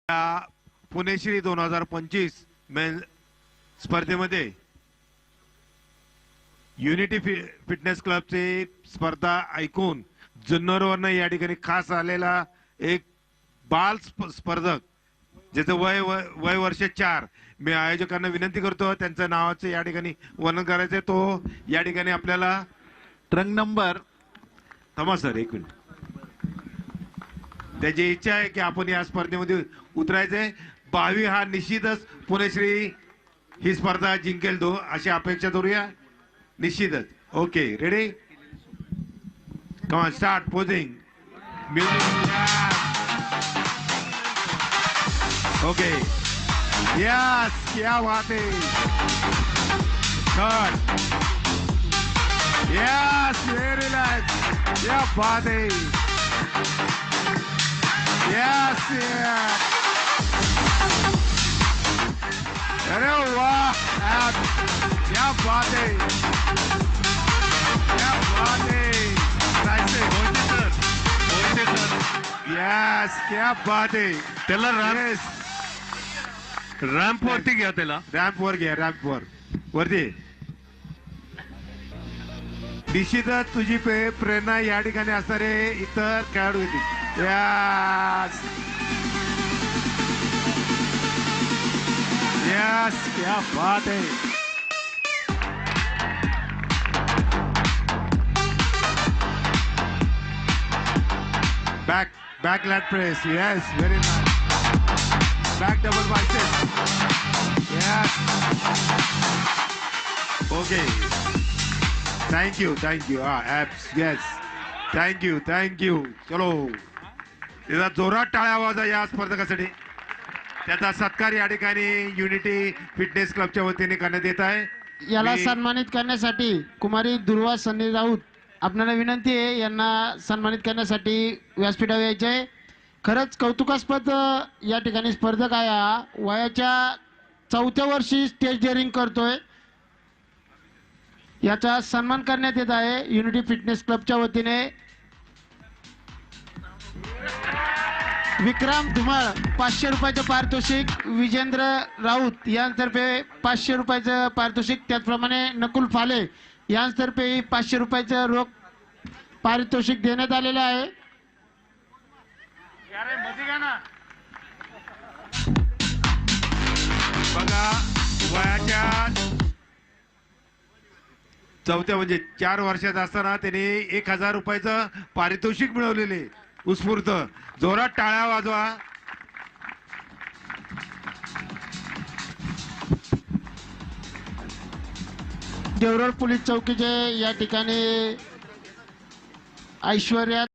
या पुणेश्री 2025 मेन स्पर्धेमध्ये unity fitness क्लबचे स्पर्धा ऐकून जुन्नरवरनं या ठिकाणी खास आलेला एक बाल स्पर्धक ज्याचं वय वर्ष 4 मी आयोजकांना विनंती करतो त्यांच्या नावाचे या ठिकाणी वर्णन करायचे। तो या ठिकाणी आपल्याला ट्रंक नंबर थांबा सर एक मिनिट। त्याची इच्छा आहे की आपण या स्पर्धेमध्ये उतरायचे। 22 हा निश्चितच पुणेश्री ही स्पर्धा जिंकेल तो अशी अपेक्षा करूया निश्चितच। Okay ready come on start posing okay yes क्या बात है थर्ड यस वेरी नाइस क्या बात है यस अरे वाह क्या बात है क्या बात है यस क्या बात है त्याला यस रॅम्प वरती घ्या त्याला रॅम्प वर घ्या रॅम्प वर वरती निश्चितच तुझी प्रेरणा या ठिकाणी असणारे इतर खेळाडू येतील। यस यस क्या बात है back lat press yes very nice back double bicep yes okay thank you abs yes thank you चलो इधर जोरात टाळ्या वाजवा या स्पर्धकासाठी। त्याचा सत्कार या ठिकाणी युनिटी फिटनेस क्लबच्या वतीने करण्यात येत आहे। याला सन्मानित करण्यासाठी कुमारी दुर्वा सनी राऊत आपल्याला विनंती आहे यांना सन्मानित करण्यासाठी व्यासपीठावर यायचे आहे। खरंच कौतुकास्पद या ठिकाणी स्पर्धक आहे हा वयाच्या 4थ्या वर्षी स्टेज डेअरिंग करतोय। याचा सन्मान करण्यात येत आहे युनिटी फिटनेस क्लबच्या वतीने। विक्रम धुमाळ 500 रुपयाचं पारितोषिक, विजेंद्र राऊत यांतर्फे 500 रुपयाचं पारितोषिक, त्याचप्रमाणे नकुल फाले यांतर्फे 500 रुपयाचं रोख पारितोषिक देण्यात आलेलं आहे। बघा वयाच्या 4थ्या म्हणजे 4 वर्षात असताना त्याने 1000 रुपयाचं पारितोषिक मिळवलेले उत्स्फूर्त जोरात टाळ्या वाजवा। देवरोड पोलीस चौकीचे या ठिकाणी ऐश्वर्या